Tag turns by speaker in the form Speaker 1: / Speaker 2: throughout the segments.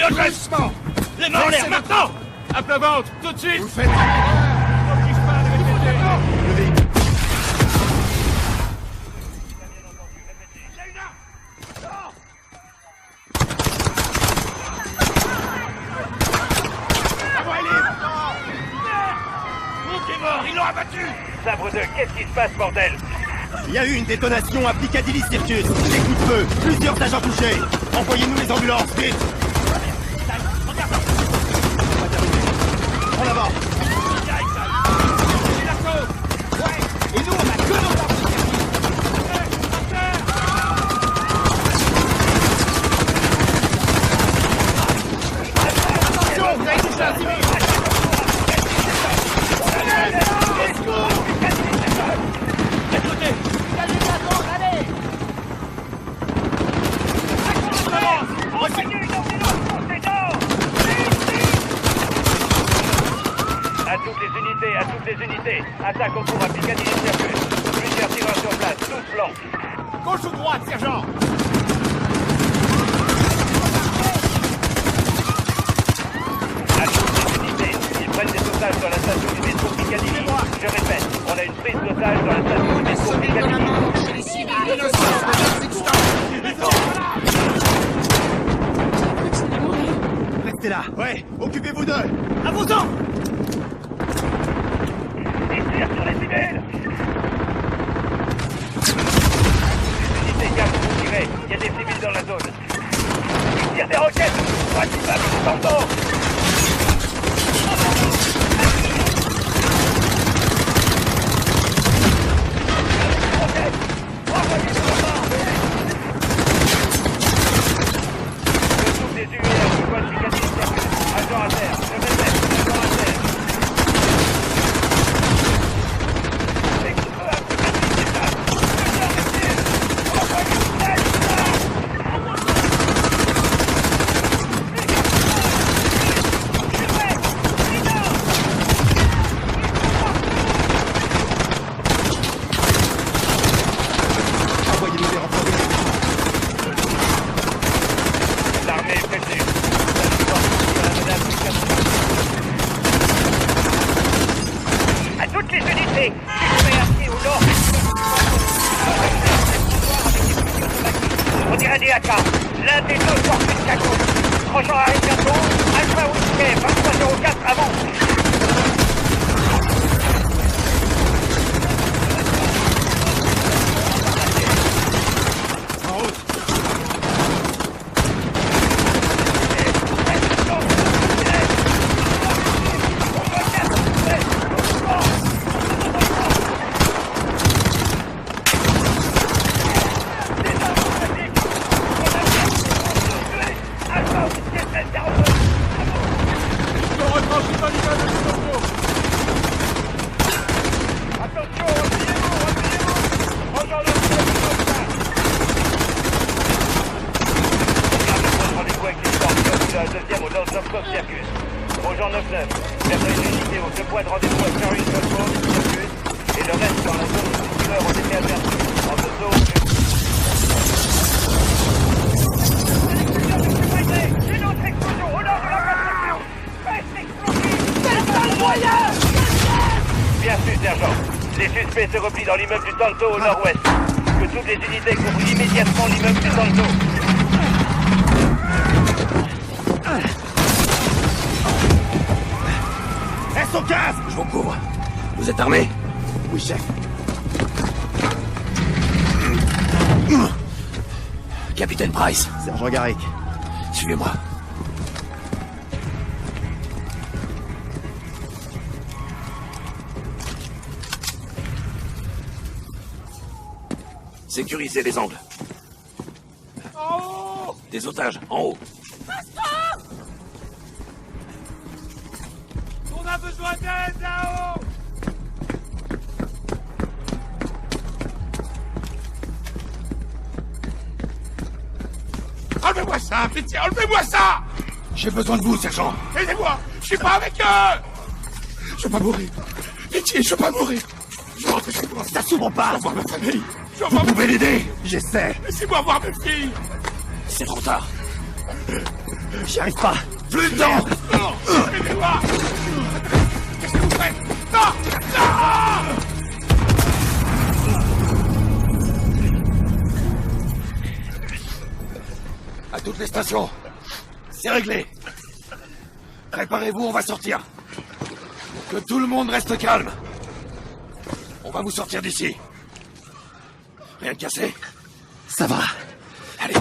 Speaker 1: Redressement.
Speaker 2: Les mains en l'air, maintenant. À plat ventre, tout de suite.
Speaker 1: Vous faites...
Speaker 2: Ils l'ont abattu.
Speaker 3: Sabre 2, qu'est-ce qui se passe, bordel?
Speaker 4: Il y a eu une détonation à Piccadilly Circus. Des coups de feu, plusieurs agents touchés. Envoyez-nous les ambulances, vite. En avant.
Speaker 1: Et nous, on a que nos armes. Attention, vous avez touché un civil.
Speaker 3: À toutes les unités, attaque au cours à Piccadilly Circus. Plusieurs tireurs sur place, tous blancs.
Speaker 1: Gauche ou droite, sergent?
Speaker 3: À toutes les unités, ils prennent des otages dans la station du métro Piccadilly. Je répète, on a une prise d'otages dans la station du métro Piccadilly.
Speaker 4: Restez là. Ouais, occupez-vous d'eux.
Speaker 1: À vos ordres.
Speaker 3: Ils tirent sur les civils. Les unités gardent pour tirer. Il y a des civils dans la zone. Ils tirent des roquettes. Droite immeuble, tantôt. On dirait des AK. L'un des deux sort une cagoule. Prochain arrive bientôt. Alpha Whiskey, 2304, avance. Les suspects se replient dans l'immeuble du Tanto au nord-ouest. Que toutes les unités couvrent immédiatement l'immeuble du Tanto.
Speaker 4: Reste au casque.
Speaker 2: Je vous couvre. Vous êtes armés?
Speaker 4: Oui, chef.
Speaker 2: Capitaine Price.
Speaker 4: Sergent Garrick.
Speaker 2: Suivez-moi. Sécurisez les angles.
Speaker 1: En haut!
Speaker 2: Des otages, en haut.
Speaker 1: On a besoin d'aide là-haut! Enlevez-moi ça, pitié, enlevez-moi ça!
Speaker 2: J'ai besoin de vous, sergent.
Speaker 1: Aidez-moi! Je suis pas avec eux!
Speaker 2: Je veux pas mourir. Pitié, je veux pas mourir. Je rentre chez moi.
Speaker 4: Ça s'ouvre pas.
Speaker 2: Je veux voir ma famille.
Speaker 1: Je veux
Speaker 2: Vous
Speaker 1: voir...
Speaker 2: pouvez l'aider.
Speaker 4: J'essaie.
Speaker 1: Laissez-moi voir mes filles!
Speaker 2: C'est trop tard.
Speaker 4: J'y arrive pas.
Speaker 2: Plus de temps.
Speaker 1: Aidez-moi! Qu'est-ce que vous faites? Non! Non!
Speaker 2: À toutes les stations. C'est réglé. Préparez-vous, on va sortir. Que tout le monde reste calme. On va vous sortir d'ici. Rien de cassé?
Speaker 4: Ça va.
Speaker 2: Allez.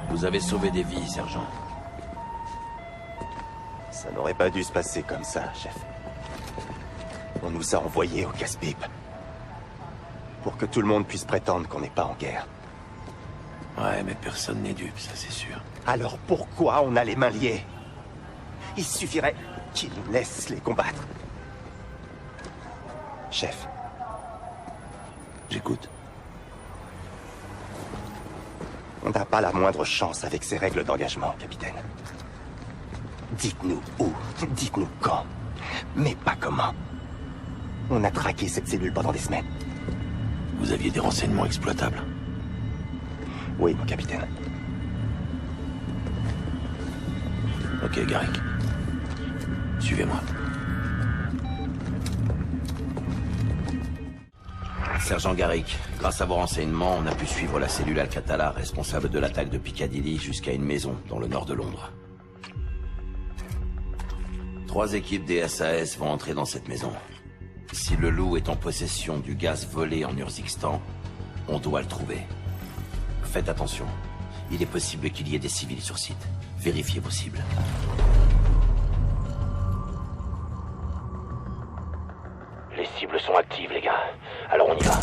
Speaker 5: Vous avez sauvé des vies, sergent.
Speaker 4: Ça n'aurait pas dû se passer comme ça, chef. On nous a envoyés au casse-pipe. Pour que tout le monde puisse prétendre qu'on n'est pas en guerre.
Speaker 5: Ouais, mais personne n'est dupe, ça c'est sûr.
Speaker 4: Alors pourquoi on a les mains liées? Il suffirait qu'ils nous laissent les combattre. Chef,
Speaker 5: J'écoute.
Speaker 4: on n'a pas la moindre chance avec ces règles d'engagement, capitaine. Dites-nous où, dites-nous quand, mais pas comment. On a traqué cette cellule pendant des semaines.
Speaker 5: Vous aviez des renseignements exploitables.
Speaker 4: Oui, mon capitaine.
Speaker 5: Ok, Garrick. Suivez-moi. Sergent Garrick, grâce à vos renseignements, on a pu suivre la cellule Al-Qatala, responsable de l'attaque de Piccadilly, jusqu'à une maison dans le nord de Londres. 3 équipes des SAS vont entrer dans cette maison. Si le loup est en possession du gaz volé en Urzikstan, on doit le trouver. Faites attention. Il est possible qu'il y ait des civils sur site. Vérifiez vos cibles. Les cibles sont actives, les gars. Alors on y va.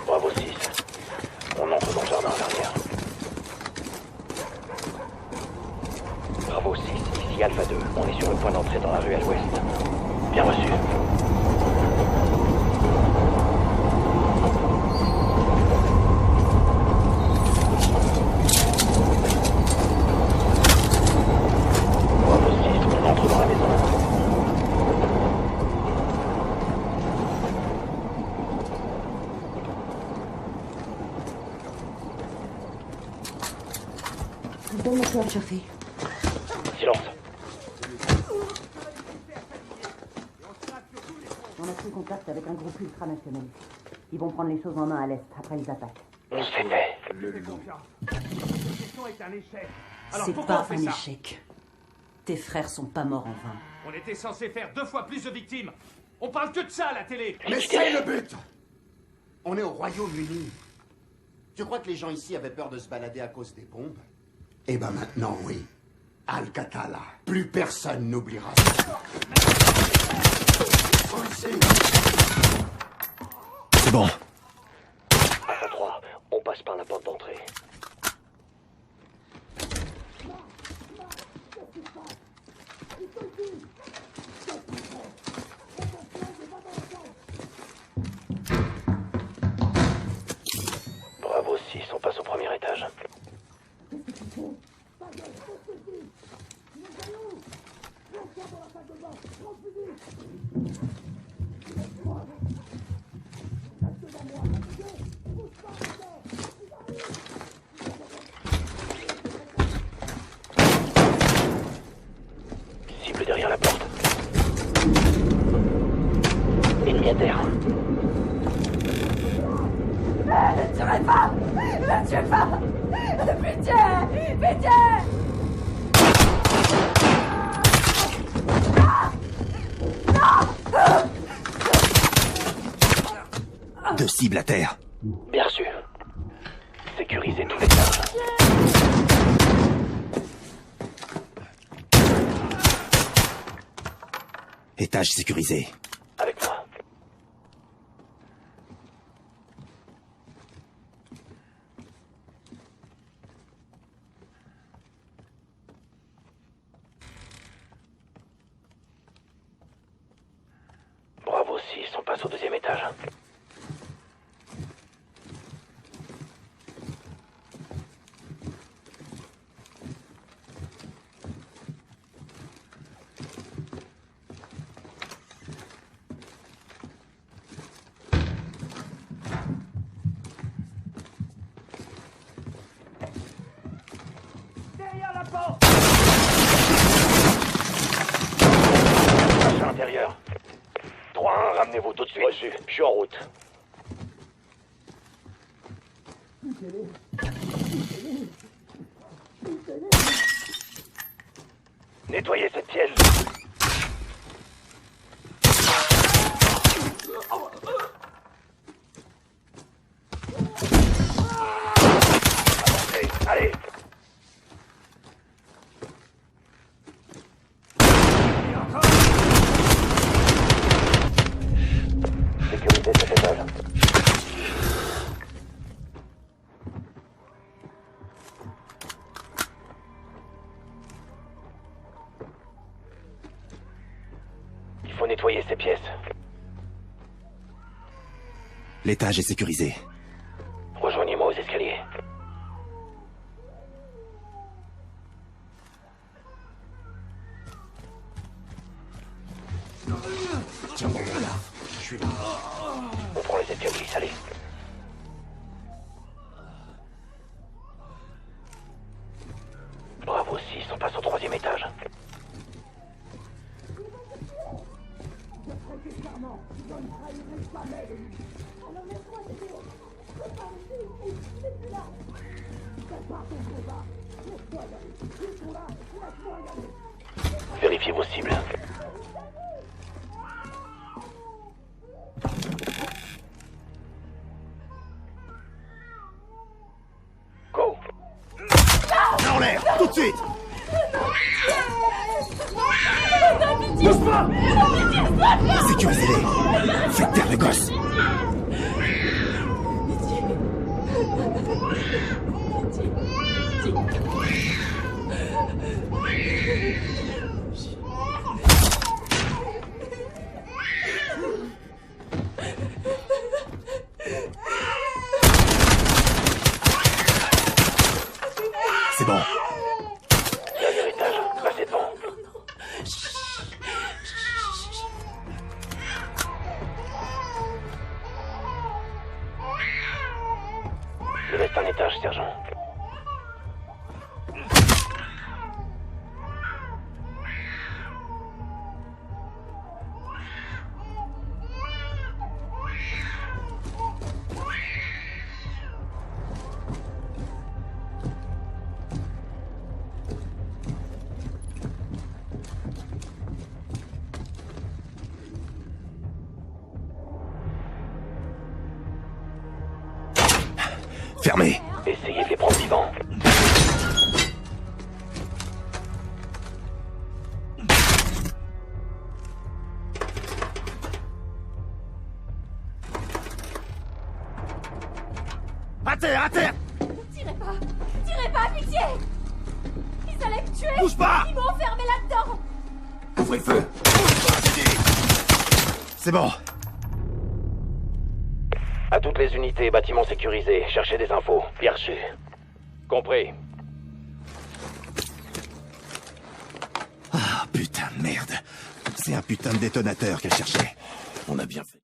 Speaker 5: Bravo 6. On entre dans le jardin à l'arrière. Bravo 6, ici Alpha 2. On est sur le point d'entrée dans la rue à l'ouest. Bien reçu. Bravo 6, on entre dans la maison.
Speaker 6: Donne-moi quoi à chauffer.
Speaker 3: Silence.
Speaker 6: On a pris contact avec un groupe ultranationaliste. Ils vont prendre les choses en main à l'Est après les attaques.
Speaker 3: On s'est fait.
Speaker 6: C'est pas un échec. Tes frères sont pas morts en vain.
Speaker 1: On était censé faire 2 fois plus de victimes. On parle que de ça à la télé.
Speaker 2: Mais c'est le but.
Speaker 7: On est au Royaume-Uni. Tu crois que les gens ici avaient peur de se balader à cause des bombes? Eh ben maintenant, oui. Al-Qatala. Plus personne n'oubliera ça.
Speaker 4: c'est bon.
Speaker 3: Alpha 3, on passe par la porte d'entrée. Bravo 6, on passe au premier étage. Cible derrière la porte. Ennemi à terre.
Speaker 6: Ne tuez pas! Ne tuez pas! Pitié! Pitié!
Speaker 4: 2 cibles à terre.
Speaker 3: Bien reçu. Sécurisez tout l'étage.
Speaker 4: Étage sécurisé.
Speaker 3: Avec moi. Bravo 6, on passe au deuxième étage. Derrière la porte. Passage intérieur. 3-1, ramenez-vous tout de suite. Reçu, je suis en route. Nettoyez cette pièce. Avancez, allez. Sécurisez cet étage. Il faut nettoyer ces pièces.
Speaker 4: L'étage est sécurisé.
Speaker 3: Rejoignez-moi aux escaliers.
Speaker 2: Tiens-moi là. Je suis là.
Speaker 3: On prend les escaliers, allez. Bravo 6, on passe au troisième étage. Vérifiez vos cibles. Go.
Speaker 4: Là en l'air, tout de suite. Sécurisez-les. Faites taire le gosse. C'est bon.
Speaker 3: Dernier étage, passez devant. Il reste un étage, sergent.
Speaker 4: Fermé.
Speaker 3: Essayez de les prendre vivants.
Speaker 4: À terre, à terre.
Speaker 6: Tirez pas, pitié! Ils allaient me tuer!
Speaker 4: Bouge pas.
Speaker 6: Ils m'ont enfermé là-dedans!
Speaker 4: Ouvrez le feu. C'est bon.
Speaker 3: À toutes les unités, bâtiments sécurisés, cherchez des infos. Bien reçu. Compris.
Speaker 4: Ah, putain de merde. C'est un putain de détonateur qu'elle cherchait. On a bien fait.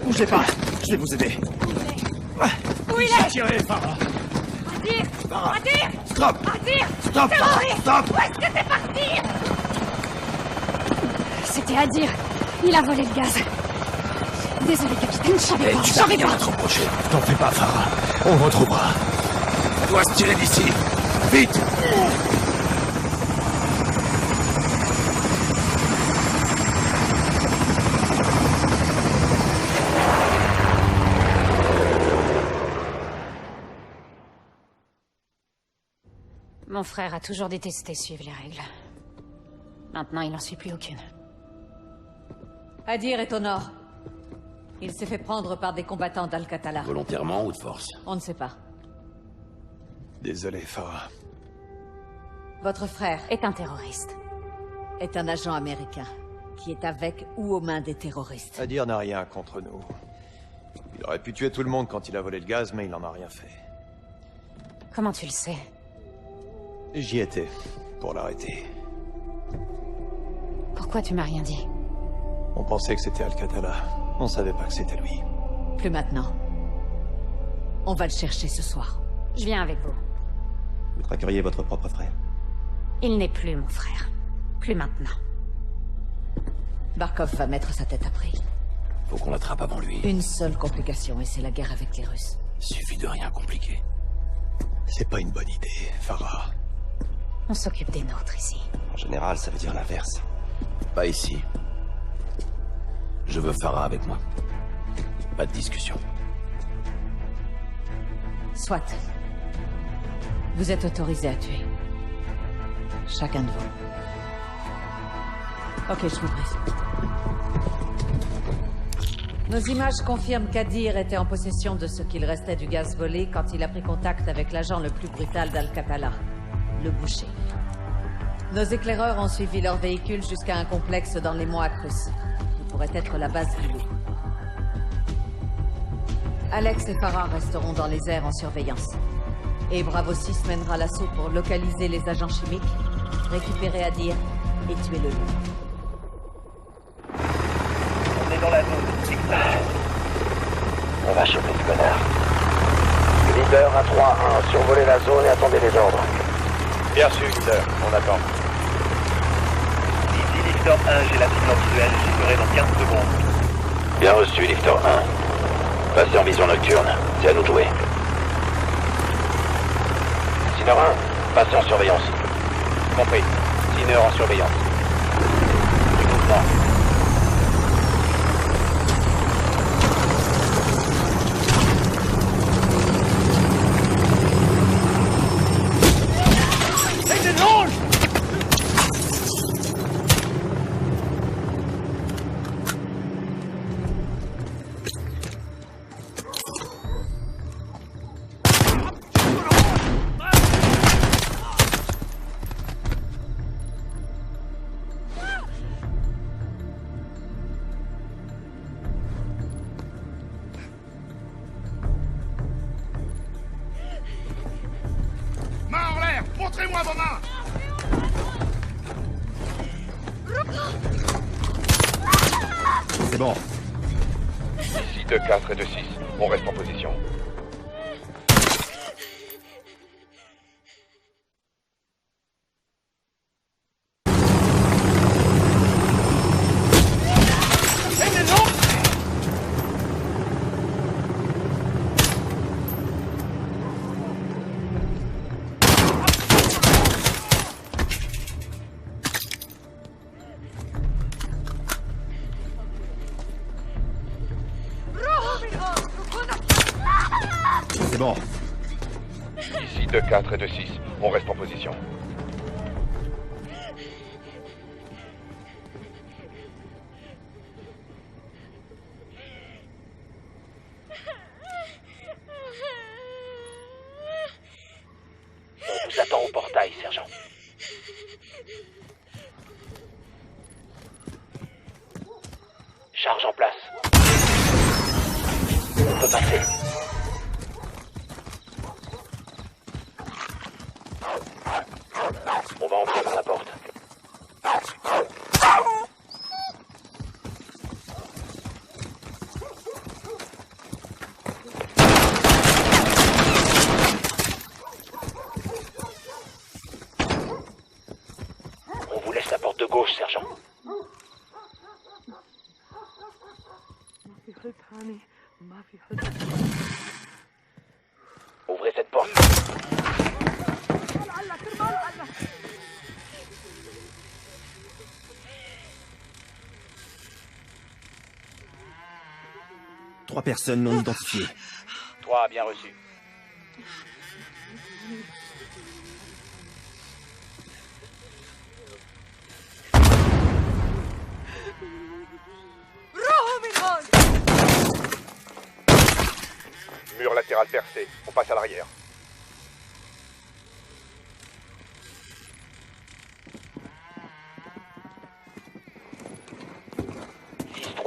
Speaker 4: Bougez pas, je vais vous aider.
Speaker 6: Où il est?
Speaker 2: Tirez, Farah.
Speaker 6: Adir!
Speaker 4: Farah.
Speaker 6: Adir!
Speaker 4: Stop.
Speaker 6: Adir!
Speaker 4: Stop.
Speaker 6: Terroriste!
Speaker 4: Stop.
Speaker 6: Où est-ce que t'es parti? C'était Adir. Il a volé le gaz. Désolé, capitaine, je savais pas.
Speaker 4: Trop proche. T'en fais pas, Farah. On le retrouvera. On doit se tirer d'ici.
Speaker 2: Vite!
Speaker 8: Mon frère a toujours détesté suivre les règles. Maintenant, il n'en suit plus aucune.
Speaker 9: Hadir est au nord. Il s'est fait prendre par des combattants d'Al-Qatala.
Speaker 5: Volontairement ou de force?
Speaker 9: On ne sait pas.
Speaker 10: Désolé, Farah.
Speaker 9: Votre frère
Speaker 8: Est un terroriste.
Speaker 9: est un agent américain qui est avec ou aux mains des terroristes.
Speaker 10: Hadir n'a rien contre nous. Il aurait pu tuer tout le monde quand il a volé le gaz, mais il n'en a rien fait.
Speaker 8: Comment tu le sais?
Speaker 10: J'y étais, pour l'arrêter.
Speaker 8: Pourquoi tu m'as rien dit?
Speaker 10: On pensait que c'était Al-Qatala. On savait pas que c'était lui.
Speaker 9: Plus maintenant. On va le chercher ce soir.
Speaker 8: Je viens avec vous.
Speaker 4: Vous traqueriez votre propre frère?
Speaker 8: Il n'est plus mon frère. Plus maintenant.
Speaker 9: Barkov va mettre sa tête à prix.
Speaker 5: Faut qu'on l'attrape avant lui.
Speaker 9: Une seule complication, et c'est la guerre avec les Russes.
Speaker 5: Suffit de rien compliquer.
Speaker 10: C'est pas une bonne idée, Farah.
Speaker 8: On s'occupe des nôtres ici.
Speaker 4: En général, ça veut dire l'inverse.
Speaker 5: Pas ici. Je veux Farah avec moi. Pas de discussion.
Speaker 9: Soit. Vous êtes autorisé à tuer. Chacun de vous. Ok, je vous brise. Nos images confirment qu'Hadir était en possession de ce qu'il restait du gaz volé quand il a pris contact avec l'agent le plus brutal d'Al-Qatala, le boucher. Nos éclaireurs ont suivi leur véhicule jusqu'à un complexe dans les monts Akrus, qui pourrait être la base du loup. Alex et Farah resteront dans les airs en surveillance. Et Bravo 6 mènera l'assaut pour localiser les agents chimiques, récupérer Hadir et tuer le loup.
Speaker 3: On est dans la zone.
Speaker 4: On va choper ce connard. Leader à 3-1, survolez la zone et attendez les ordres.
Speaker 10: Bien sûr, leader. On attend.
Speaker 3: Ici Victor 1, j'ai la signal visuelle, j'y serai dans 15 secondes.
Speaker 5: Bien reçu, Victor 1. Passez en vision nocturne. C'est à nous de jouer. Sineur 1, passez en surveillance.
Speaker 10: Compris. Sineur en surveillance.
Speaker 5: Du mouvement.
Speaker 1: Main en l'air! Montrez-moi vos mains!
Speaker 10: C'est bon.
Speaker 11: Ici 2-4 et 2-6. On reste en position.
Speaker 10: C'est bon.
Speaker 11: Ici 2-4 et 2-6. On reste en position.
Speaker 4: On vous attend au portail, sergent. Charge en place. On peut passer. On va entrer par la porte. On vous laisse la porte de gauche, sergent. Ouvrez cette porte. 3 personnes non identifiées.
Speaker 3: 3, bien reçu.
Speaker 11: Mur latéral percé. On passe à l'arrière.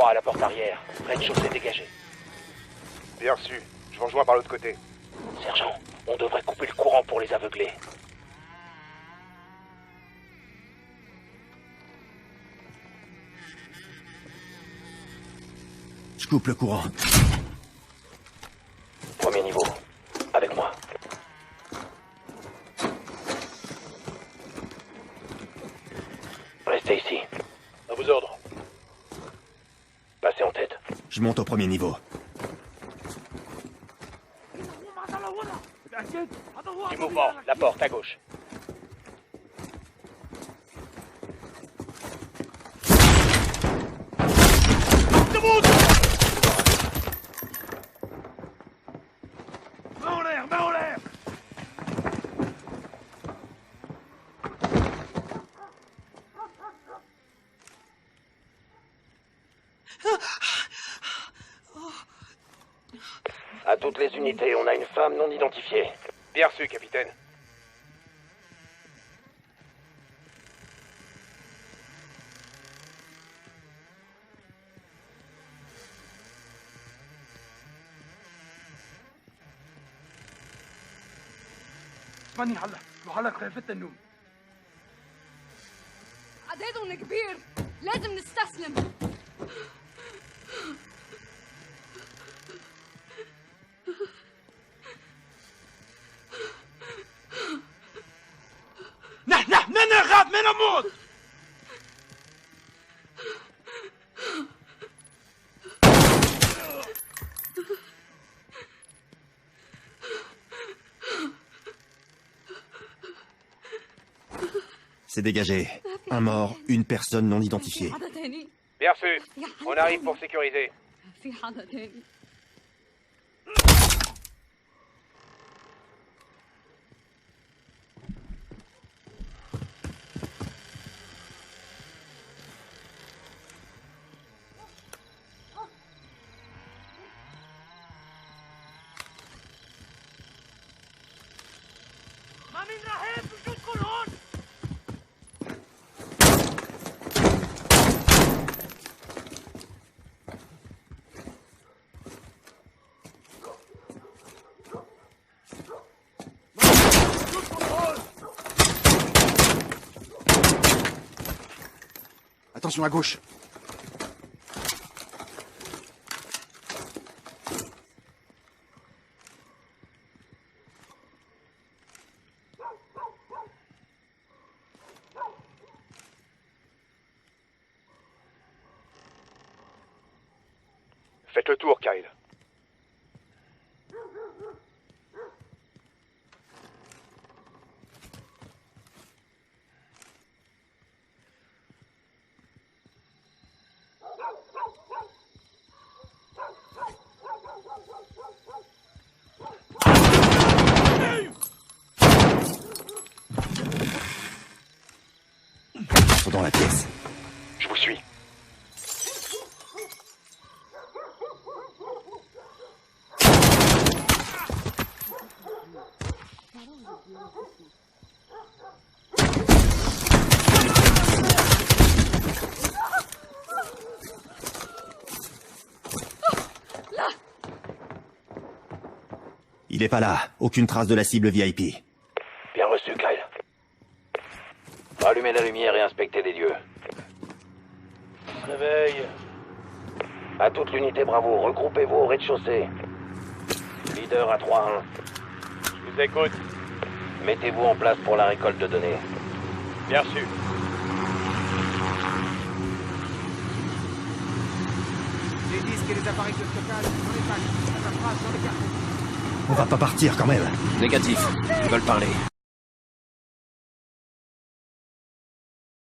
Speaker 3: À la porte arrière. Rez-de-chaussée dégagé.
Speaker 11: Bien reçu. Je vous rejoins par l'autre côté.
Speaker 3: Sergent, on devrait couper le courant pour les aveugler.
Speaker 4: Je coupe le courant.
Speaker 3: Premier niveau. Avec moi. Restez ici. À vos ordres. Passez en tête.
Speaker 4: Je monte au premier niveau.
Speaker 3: Du mouvement, la porte à gauche.
Speaker 1: Main en l'air.
Speaker 3: À toutes les unités, on a une femme non identifiée.
Speaker 11: Bien reçu, capitaine.
Speaker 1: ماني هلا وهلا خفت النوم.
Speaker 6: عددهم كبير، لازم نستسلم.
Speaker 1: نحن نخاف من الموت.
Speaker 4: C'est dégagé. Un mort, une personne non identifiée.
Speaker 11: Bien reçu. On arrive pour sécuriser.
Speaker 7: Attention à gauche.
Speaker 11: Faites le tour, Kyle.
Speaker 4: Dans la pièce.
Speaker 11: Je vous suis.
Speaker 4: Il est pas là. Aucune trace de la cible VIP.
Speaker 3: Bien reçu, Kyle. Allumez la lumière et inspectez les lieux. Réveil. À toute l'unité Bravo, regroupez-vous au rez-de-chaussée. Leader à 3-1.
Speaker 11: Je vous écoute.
Speaker 3: Mettez-vous en place pour la récolte de données.
Speaker 11: Bien reçu.
Speaker 1: Les disques et les appareils de stockage dans les packs. La phrase dans les cartons.
Speaker 4: On va pas partir quand même.
Speaker 5: Négatif. Ils veulent parler.